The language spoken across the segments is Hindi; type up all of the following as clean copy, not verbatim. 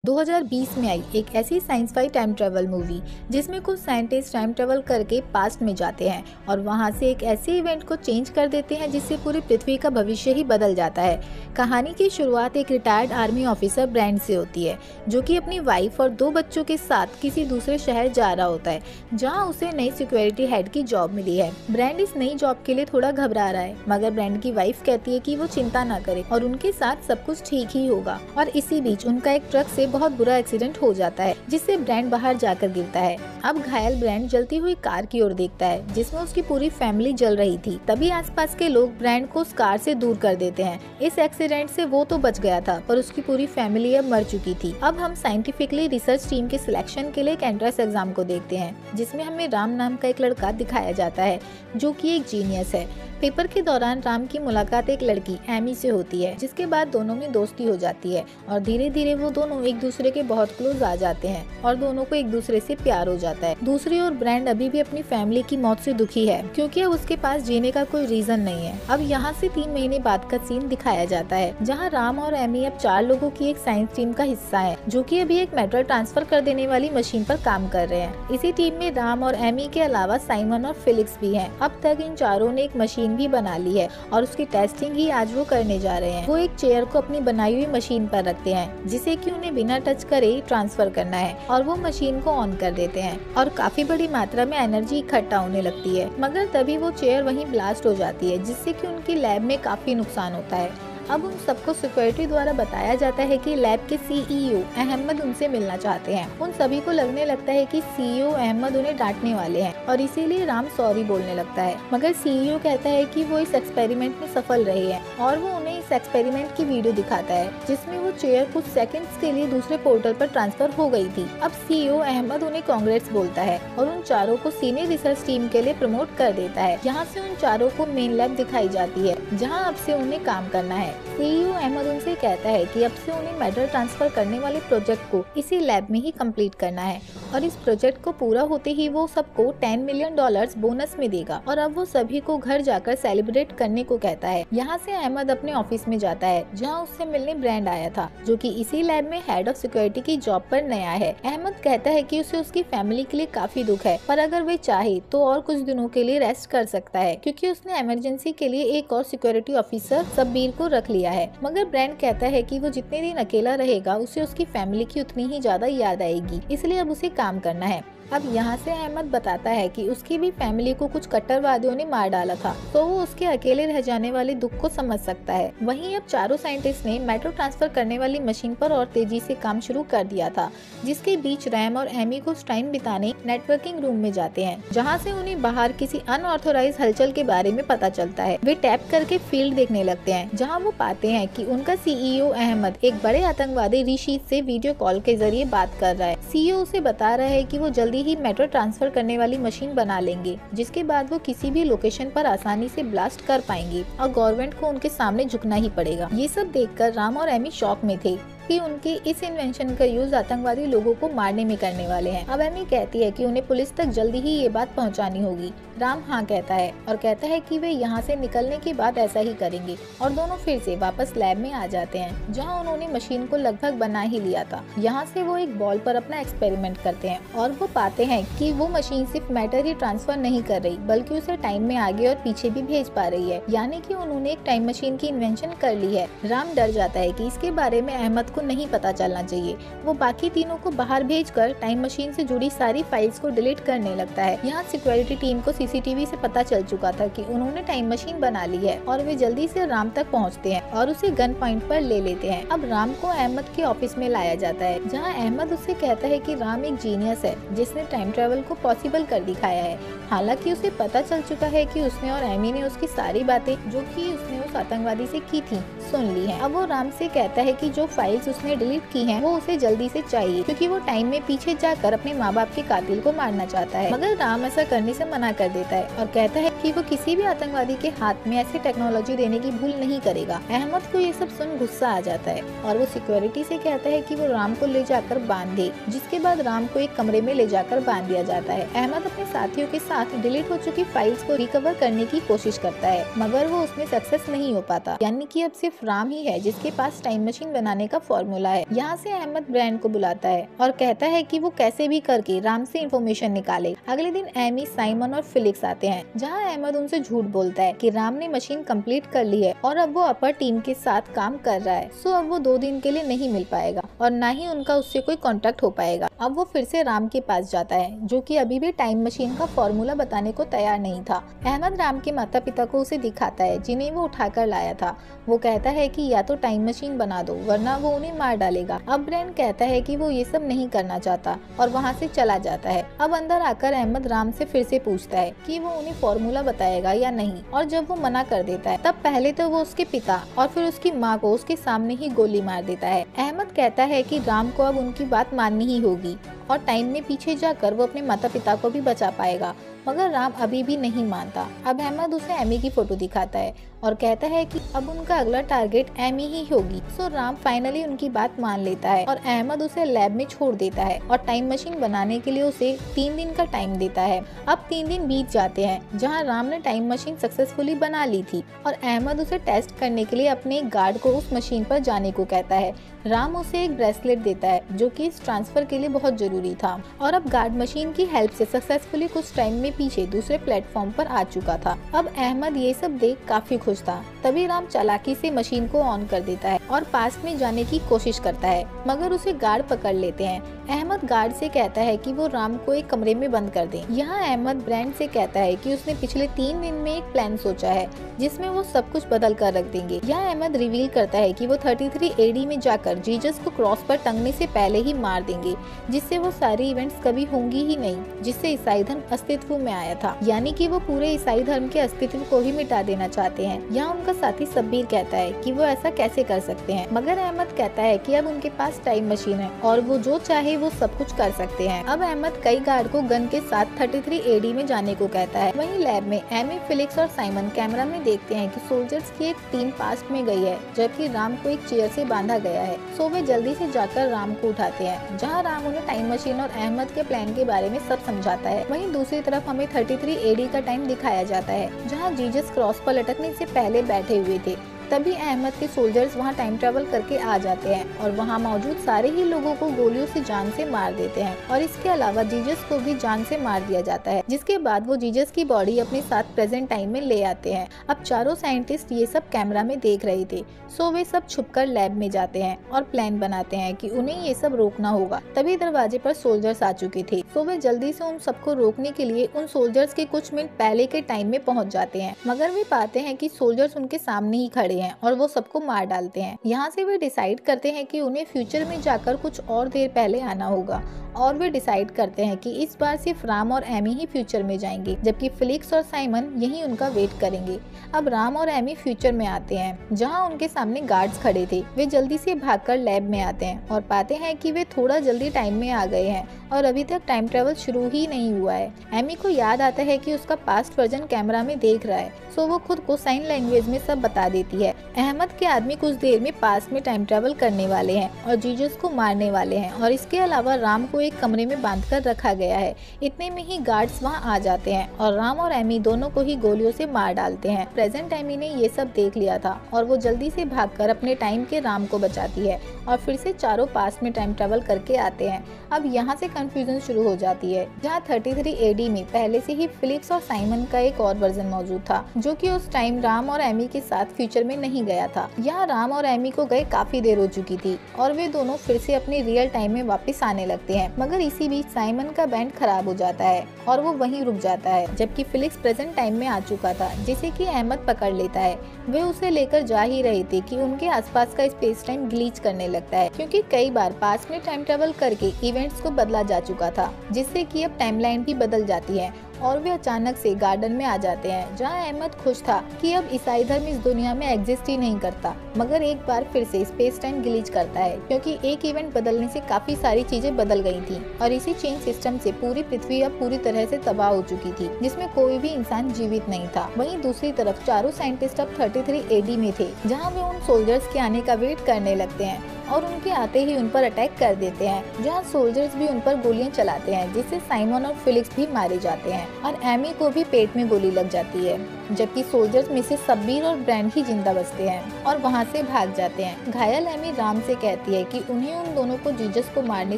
2020 में आई एक ऐसी science fi time travel movie जिसमें कुछ साइंटिस्ट टाइम ट्रेवल करके पास्ट में जाते हैं और वहां से एक ऐसे इवेंट को चेंज कर देते हैं जिससे पूरी पृथ्वी का भविष्य ही बदल जाता है। कहानी की शुरुआत एक रिटायर्ड आर्मी ऑफिसर ब्रैंड से होती है जो कि अपनी वाइफ और 2 बच्चों के साथ किसी दूसरे शहर जा रहा होता है जहाँ उसे नई सिक्योरिटी हेड की जॉब मिली है। ब्रैंड इस नई जॉब के लिए थोड़ा घबरा रहा है मगर ब्रैंड की वाइफ कहती है कि वो चिंता ना करे और उनके साथ सब कुछ ठीक ही होगा। और इसी बीच उनका एक ट्रक से बहुत बुरा एक्सीडेंट हो जाता है जिससे ब्रैंड बाहर जाकर गिरता है। अब घायल ब्रैंड जलती हुई कार की ओर देखता है जिसमें उसकी पूरी फैमिली जल रही थी। तभी आसपास के लोग ब्रैंड को उस कार से दूर कर देते हैं। इस एक्सीडेंट से वो तो बच गया था पर उसकी पूरी फैमिली अब मर चुकी थी। अब हम साइंटिफिकली रिसर्च टीम के सिलेक्शन के लिए एक एंट्रेंस एग्जाम को देखते हैं जिसमें हमें राम नाम का एक लड़का दिखाया जाता है जो कि एक जीनियस है। पेपर के दौरान राम की मुलाकात एक लड़की एमी से होती है जिसके बाद दोनों में दोस्ती हो जाती है और धीरे धीरे वो दोनों एक दूसरे के बहुत क्लोज आ जाते हैं और दोनों को एक दूसरे से प्यार हो जाता है। दूसरी ओर ब्रैंड अभी भी अपनी फैमिली की मौत से दुखी है क्योंकि अब उसके पास जीने का कोई रीजन नहीं है। अब यहाँ से 3 महीने बाद का सीन दिखाया जाता है जहाँ राम और एमी अब 4 लोगों की एक साइंस टीम का हिस्सा है जो कि अभी एक मेटल ट्रांसफर कर देने वाली मशीन पर काम कर रहे हैं। इसी टीम में राम और एमी के अलावा साइमन और फिलिक्स भी हैं। अब तक इन चारों ने एक मशीन भी बना ली है और उसकी टेस्टिंग ही आज वो करने जा रहे हैं। वो एक चेयर को अपनी बनाई हुई मशीन पर रखते हैं जिसे कि उन्हें बिना टच करे ट्रांसफर करना है और वो मशीन को ऑन कर देते हैं और काफी बड़ी मात्रा में एनर्जी इकट्ठा होने लगती है मगर तभी वो चेयर वहीं ब्लास्ट हो जाती है जिससे कि उनकी लैब में काफी नुकसान होता है। अब उन सबको सिक्योरिटी द्वारा बताया जाता है कि लैब के सीईओ अहमद उनसे मिलना चाहते हैं। उन सभी को लगने लगता है कि सीईओ अहमद उन्हें डांटने वाले हैं और इसीलिए राम सॉरी बोलने लगता है मगर सीईओ कहता है कि वो इस एक्सपेरिमेंट में सफल रहे हैं और वो उन्हें इस एक्सपेरिमेंट की वीडियो दिखाता है जिसमें वो चेयर कुछ सेकंड्स के लिए दूसरे पोर्टल पर ट्रांसफर हो गई थी। अब सीईओ अहमद उन्हें कांग्रेस बोलता है और उन चारों को सीनियर रिसर्च टीम के लिए प्रमोट कर देता है। यहाँ से उन चारों को मेन लैब दिखाई जाती है जहाँ अब से उन्हें काम करना है। सीईओ अहमद उनसे कहता है कि अब से उन्हें मेटल ट्रांसफर करने वाले प्रोजेक्ट को इसी लैब में ही कंप्लीट करना है और इस प्रोजेक्ट को पूरा होते ही वो सबको $10 मिलियन बोनस में देगा और अब वो सभी को घर जाकर सेलिब्रेट करने को कहता है। यहाँ से अहमद अपने ऑफिस में जाता है जहाँ उससे मिलने ब्रैंड आया था जो कि इसी लैब में हेड ऑफ सिक्योरिटी की जॉब पर नया है। अहमद कहता है कि उसे उसकी फैमिली के लिए काफी दुख है पर अगर वे चाहे तो और कुछ दिनों के लिए रेस्ट कर सकता है क्योंकि उसने इमरजेंसी के लिए एक और सिक्योरिटी ऑफिसर शब्बीर को रख लिया है। मगर ब्रैंड कहता है कि वो जितने दिन अकेला रहेगा उसे उसकी फैमिली की उतनी ही ज्यादा याद आएगी इसलिए अब उसे काम करना है। अब यहाँ से अहमद बताता है कि उसकी भी फैमिली को कुछ कट्टरवादियों ने मार डाला था तो वो उसके अकेले रह जाने वाले दुख को समझ सकता है। वहीं अब चारों साइंटिस्ट ने मेटल ट्रांसफर करने वाली मशीन पर और तेजी से काम शुरू कर दिया था जिसके बीच रैम और एमी कुछ टाइम बिताने नेटवर्किंग रूम में जाते हैं जहाँ से उन्हें बाहर किसी अनऑथोराइज हलचल के बारे में पता चलता है। वे टैप करके फील्ड देखने लगते हैं जहाँ वो पाते हैं कि उनका सीईओ अहमद एक बड़े आतंकवादी ऋषित से वीडियो कॉल के जरिए बात कर रहा है। सीईओ उसे बता रहा है कि वो जल्दी ही मेटल ट्रांसफर करने वाली मशीन बना लेंगे जिसके बाद वो किसी भी लोकेशन पर आसानी से ब्लास्ट कर पाएंगे और गवर्नमेंट को उनके सामने झुकना ही पड़ेगा। ये सब देखकर राम और एमी शॉक में थे कि उनके इस इन्वेंशन का यूज आतंकवादी लोगों को मारने में करने वाले हैं। अब एमी कहती है कि उन्हें पुलिस तक जल्दी ही ये बात पहुंचानी होगी। राम हाँ कहता है और कहता है कि वे यहाँ से निकलने के बाद ऐसा ही करेंगे और दोनों फिर से वापस लैब में आ जाते हैं जहाँ उन्होंने मशीन को लगभग बना ही लिया था। यहाँ से वो एक बॉल पर अपना एक्सपेरिमेंट करते हैं और वो पाते हैं कि वो मशीन सिर्फ मैटर ही ट्रांसफर नहीं कर रही बल्कि उसे टाइम में आगे और पीछे भी भेज पा रही है, यानी कि उन्होंने एक टाइम मशीन की इन्वेंशन कर ली है। राम डर जाता है कि इसके बारे में अहमद को नहीं पता चलना चाहिए। वो बाकी तीनों को बाहर भेजकर टाइम मशीन से जुड़ी सारी फाइल्स को डिलीट करने लगता है। यहाँ सिक्योरिटी टीम को सीसीटीवी से पता चल चुका था कि उन्होंने टाइम मशीन बना ली है और वे जल्दी से राम तक पहुँचते हैं और उसे गन पॉइंट पर ले लेते हैं। अब राम को अहमद के ऑफिस में लाया जाता है जहाँ अहमद उससे कहता है कि राम एक जीनियस है जिसने टाइम ट्रेवल को पॉसिबल कर दिखाया है। हालांकि उसे पता चल चुका है कि उसने और एमी ने उसकी सारी बातें जो कि उसने उस आतंकवादी से की थी सुन ली हैं। अब वो राम से कहता है कि जो फाइल्स उसने डिलीट की हैं वो उसे जल्दी से चाहिए क्योंकि वो टाइम में पीछे जाकर अपने माँ बाप के कातिल को मारना चाहता है। मगर राम ऐसा करने से मना कर देता है और कहता है कि वो किसी भी आतंकवादी के हाथ में ऐसी टेक्नोलॉजी देने की भूल नहीं करेगा। अहमद को ये सब सुन गुस्सा आ जाता है और वो सिक्योरिटी से कहता है कि वो राम को ले जाकर बांध दे, जिसके बाद राम को एक कमरे में ले जाकर बांध दिया जाता है। अहमद अपने साथियों के साथ डिलीट हो चुकी फाइल्स को रिकवर करने की कोशिश करता है मगर वो उसमें सक्सेस नहीं हो पाता, यानी कि अब सिर्फ राम ही है जिसके पास टाइम मशीन बनाने का फॉर्मूला है। यहाँ से अहमद ब्रांड को बुलाता है और कहता है कि वो कैसे भी करके राम से इन्फॉर्मेशन निकाले। अगले दिन एमी, साइमन और फिलिक्स आते हैं, जहाँ अहमद उनसे झूठ बोलता है कि राम ने मशीन कंप्लीट कर ली है और अब वो अपर टीम के साथ काम कर रहा है। सो अब वो 2 दिन के लिए नहीं मिल पाएगा और न ही उनका उससे कोई कॉन्टेक्ट हो पाएगा। अब वो फिर से राम के पास जाता है, जो कि अभी भी टाइम मशीन का फॉर्मूला बताने को तैयार नहीं था। अहमद राम के माता पिता को उसे दिखाता है, जिन्हें वो उठाकर लाया था। वो कहता है कि या तो टाइम मशीन बना दो वरना वो उन्हें मार डालेगा। अब ब्रेन कहता है कि वो ये सब नहीं करना चाहता और वहाँ से चला जाता है। अब अंदर आकर अहमद राम से फिर से पूछता है कि वो उन्हें फॉर्मूला बताएगा या नहीं, और जब वो मना कर देता है तब पहले तो वो उसके पिता और फिर उसकी माँ को उसके सामने ही गोली मार देता है। अहमद कहता है कि राम को अब उनकी बात माननी ही होगी और टाइम में पीछे जाकर वो अपने माता पिता को भी बचा पाएगा, मगर राम अभी भी नहीं मानता। अब अहमद उसे एमी की फोटो दिखाता है और कहता है कि अब उनका अगला टारगेट एमी ही होगी। सो राम फाइनली उनकी बात मान लेता है और अहमद उसे लैब में छोड़ देता है और टाइम मशीन बनाने के लिए उसे 3 दिन का टाइम देता है। अब 3 दिन बीत जाते हैं, जहां राम ने टाइम मशीन सक्सेसफुली बना ली थी और अहमद उसे टेस्ट करने के लिए अपने एक गार्ड को उस मशीन पर जाने को कहता है। राम उसे एक ब्रेसलेट देता है, जो कि इस ट्रांसफर के लिए बहुत जरूरी था, और अब गार्ड मशीन की हेल्प से सक्सेसफुली कुछ टाइम में पीछे दूसरे प्लेटफॉर्म पर आ चुका था। अब अहमद ये सब देख काफी खुश था। तभी राम चालाकी से मशीन को ऑन कर देता है और पास्ट में जाने की कोशिश करता है, मगर उसे गार्ड पकड़ लेते हैं। अहमद गार्ड से कहता है कि वो राम को एक कमरे में बंद कर दें। यहाँ अहमद ब्रांड से कहता है कि उसने पिछले 3 दिन में एक प्लान सोचा है जिसमें वो सब कुछ बदल कर रख देंगे। यहाँ अहमद रिवील करता है कि वो 33 AD में जाकर जीसस को क्रॉस पर टंगने से पहले ही मार देंगे, जिससे वो सारी इवेंट्स कभी होंगी ही नहीं जिससे ईसाई धर्म अस्तित्व में आया था। यानी कि वो पूरे ईसाई धर्म के अस्तित्व को ही मिटा देना चाहते हैं। यहाँ उनका साथी सब्बीर कहता है कि वो ऐसा कैसे कर सकते हैं, मगर अहमद कहता है कि अब उनके पास टाइम मशीन है और वो जो चाहे वो सब कुछ कर सकते हैं। अब अहमद कई गार्ड को गन के साथ 33 AD में जाने को कहता है। वहीं लैब में एमी, फिलिक्स और साइमन कैमरा में देखते हैं कि सोल्जर्स की एक टीम पास्ट में गई है, जबकि राम को एक चेयर से बांधा गया है। सो वे जल्दी से जाकर राम को उठाते हैं, जहां राम उन्हें टाइम मशीन और अहमद के प्लान के बारे में सब समझाता है। वहीं दूसरी तरफ हमें 33 AD का टाइम दिखाया जाता है, जहां जीसस क्रॉस पर लटकने से पहले बैठे हुए थे। तभी अहमद के सोल्जर्स वहां टाइम ट्रेवल करके आ जाते हैं और वहां मौजूद सारे ही लोगों को गोलियों से जान से मार देते हैं, और इसके अलावा जीसस को भी जान से मार दिया जाता है, जिसके बाद वो जीसस की बॉडी अपने साथ प्रेजेंट टाइम में ले आते हैं। अब चारों साइंटिस्ट ये सब कैमरा में देख रहे थे, सो वे सब छुपकर लैब में जाते हैं और प्लान बनाते हैं कि उन्हें ये सब रोकना होगा। तभी दरवाजे पर सोल्जर्स आ चुके थे, सो वे जल्दी से उन सबको रोकने के लिए उन सोल्जर्स के कुछ मिनट पहले के टाइम में पहुंच जाते हैं, मगर वे पाते हैं कि सोल्जर्स उनके सामने ही खड़े हैं और वो सबको मार डालते हैं। यहाँ से वे डिसाइड करते हैं कि उन्हें फ्यूचर में जाकर कुछ और देर पहले आना होगा, और वे डिसाइड करते हैं कि इस बार सिर्फ राम और एमी ही फ्यूचर में जाएंगे, जबकि फिलिक्स और साइमन यहीं उनका वेट करेंगे। अब राम और एमी फ्यूचर में आते हैं, जहां उनके सामने गार्ड्स खड़े थे। वे जल्दी से भागकर लैब में आते हैं और पाते हैं कि वे थोड़ा जल्दी टाइम में आ गए हैं और अभी तक टाइम ट्रेवल शुरू ही नहीं हुआ है। एमी को याद आता है कि उसका पास्ट वर्जन कैमरा में देख रहा है, सो वो खुद को साइन लैंग्वेज में सब बता देती है। अहमद के आदमी कुछ देर में पास्ट में टाइम ट्रेवल करने वाले हैं और जीसस को मारने वाले हैं, और इसके अलावा राम को एक कमरे में बांधकर रखा गया है। इतने में ही गार्ड्स वहां आ जाते हैं और राम और एमी दोनों को ही गोलियों से मार डालते हैं। प्रेजेंट एमी ने ये सब देख लिया था और वो जल्दी से भागकर अपने टाइम के राम को बचाती है और फिर से चारों पास्ट में टाइम ट्रेवल करके आते हैं। अब यहाँ से कंफ्यूजन शुरू हो जाती है, जहाँ 33 AD में पहले से ही फिलिक्स और साइमन का एक और वर्जन मौजूद था, जो कि उस टाइम राम और एमी के साथ फ्यूचर में नहीं गया था। यहाँ राम और एमी को गए काफी देर हो चुकी थी और वे दोनों फिर से अपने रियल टाइम में वापस आने लगते हैं, मगर इसी बीच साइमन का बैंड खराब हो जाता है और वो वहीं रुक जाता है, जबकि फिलिक्स प्रेजेंट टाइम में आ चुका था, जिसे कि अहमद पकड़ लेता है। वे उसे लेकर जा ही रहे थे कि उनके आसपास का स्पेस टाइम ग्लिच करने लगता है, क्योंकि कई बार पास्ट में टाइम ट्रेवल करके इवेंट्स को बदला जा चुका था, जिससे कि अब टाइमलाइन भी बदल जाती है। और वे अचानक से गार्डन में आ जाते हैं, जहां अहमद खुश था कि अब ईसाई धर्म इस दुनिया में एग्जिस्ट ही नहीं करता, मगर एक बार फिर से स्पेस टाइम ग्लिच करता है, क्योंकि एक इवेंट बदलने से काफी सारी चीजें बदल गई थी और इसी चेन सिस्टम से पूरी पृथ्वी अब पूरी तरह से तबाह हो चुकी थी, जिसमें कोई भी इंसान जीवित नहीं था। वहीं दूसरी तरफ चारों साइंटिस्ट अब 33 AD में थे, जहाँ वे उन सोल्जर्स के आने का वेट करने लगते हैं और उनके आते ही उन पर अटैक कर देते हैं, जहां सोल्जर्स भी उन पर गोलियां चलाते हैं, जिससे साइमन और फिलिक्स भी मारे जाते हैं। और एमी को भी पेट में गोली लग जाती है, जबकि सोल्जर्स में से सब्बीर और ब्रैंड ही जिंदा बचते हैं और वहाँ से भाग जाते हैं। घायल एमी राम से कहती है कि उन्हें उन दोनों को जीजस को मारने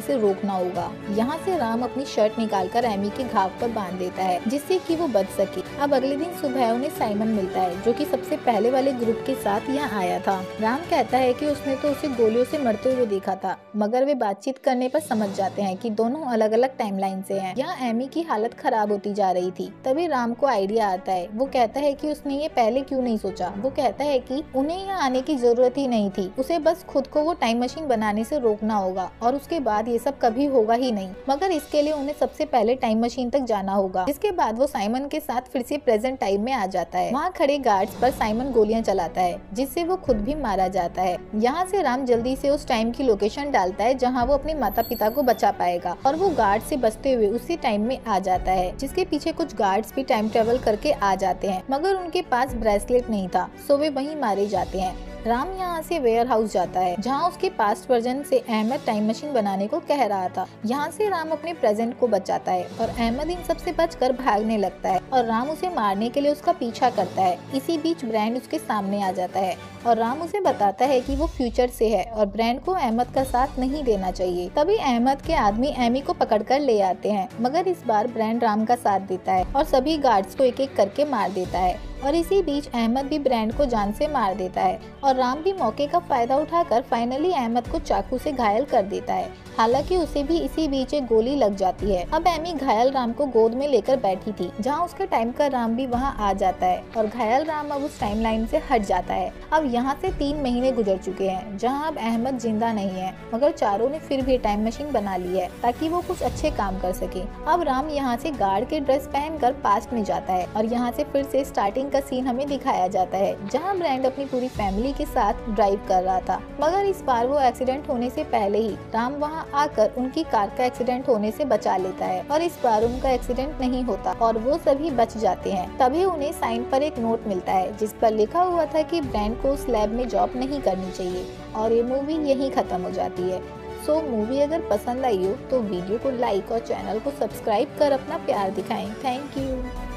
से रोकना होगा। यहाँ से राम अपनी शर्ट निकालकर एमी के घाव पर बांध देता है, जिससे कि वो बच सके। अब अगले दिन सुबह उन्हें साइमन मिलता है, जो कि सबसे पहले वाले ग्रुप के साथ यहाँ आया था। राम कहता है कि उसने तो उसे गोलियों से मरते हुए देखा था, मगर वे बातचीत करने पर समझ जाते हैं कि दोनों अलग अलग टाइमलाइन से हैं। यहाँ एमी की हालत खराब होती जा रही थी। तभी राम को आइडिया आता है। वो कहता है कि उसने ये पहले क्यों नहीं सोचा। वो कहता है कि उन्हें यहाँ आने की जरूरत ही नहीं थी, उसे बस खुद को वो टाइम मशीन बनाने से रोकना होगा और उसके बाद ये सब कभी होगा ही नहीं। मगर इसके लिए उन्हें सबसे पहले टाइम मशीन तक जाना होगा। जिसके बाद वो साइमन के साथ फिर से प्रेजेंट टाइम में आ जाता है। वहाँ खड़े गार्ड्स पर साइमन गोलियां चलाता है, जिससे वो खुद भी मारा जाता है। यहाँ से राम जल्दी से उस टाइम की लोकेशन डालता है जहाँ वो अपने माता पिता को बचा पाएगा, और वो गार्ड से बचते हुए उसी टाइम में आ जाता है, जिसके पीछे कुछ गार्ड्स भी टाइम ट्रेवल करके आ जाते हैं, मगर उनके पास ब्रेसलेट नहीं था, सो वे वहीं मारे जाते हैं। राम यहाँ से वेयर हाउस जाता है, जहाँ उसके पास्ट वर्जन से अहमद टाइम मशीन बनाने को कह रहा था। यहाँ से राम अपने प्रेजेंट को बचाता है और अहमद इन सब से बचकर भागने लगता है और राम उसे मारने के लिए उसका पीछा करता है। इसी बीच ब्रैंड उसके सामने आ जाता है और राम उसे बताता है कि वो फ्यूचर से है और ब्रैंड को अहमद का साथ नहीं देना चाहिए। तभी अहमद के आदमी एमी को पकड़कर ले आते हैं, मगर इस बार ब्रैंड राम का साथ देता है और सभी गार्ड्स को एक एक करके मार देता है। और इसी बीच अहमद भी ब्रैंड को जान से मार देता है और राम भी मौके का फायदा उठाकर फाइनली अहमद को चाकू से घायल कर देता है। हालांकि उसे भी इसी बीच एक गोली लग जाती है। अब एमी घायल राम को गोद में लेकर बैठी थी, जहां उसके टाइम का राम भी वहां आ जाता है और घायल राम अब उस टाइमलाइन से हट जाता है। अब यहाँ से 3 महीने गुजर चुके हैं, जहां अब अहमद जिंदा नहीं है, मगर चारों ने फिर भी टाइम मशीन बना ली है ताकि वो कुछ अच्छे काम कर सके। अब राम यहाँ से गार्ड के ड्रेस पहनकर पास्ट में जाता है और यहाँ से फिर से स्टार्टिंग का सीन हमें दिखाया जाता है, जहाँ ब्रैंड अपनी पूरी फैमिली के साथ ड्राइव कर रहा था, मगर इस बार वो एक्सीडेंट होने से पहले ही राम वहाँ आकर उनकी कार का एक्सीडेंट होने से बचा लेता है और इस बार उनका एक्सीडेंट नहीं होता और वो सभी बच जाते हैं। तभी उन्हें साइन पर एक नोट मिलता है, जिस पर लिखा हुआ था कि ब्रैंड को उस लैब में जॉब नहीं करनी चाहिए, और ये मूवी यहीं खत्म हो जाती है। सो मूवी अगर पसंद आई हो तो वीडियो को लाइक और चैनल को सब्सक्राइब कर अपना प्यार दिखाएं। Thank you.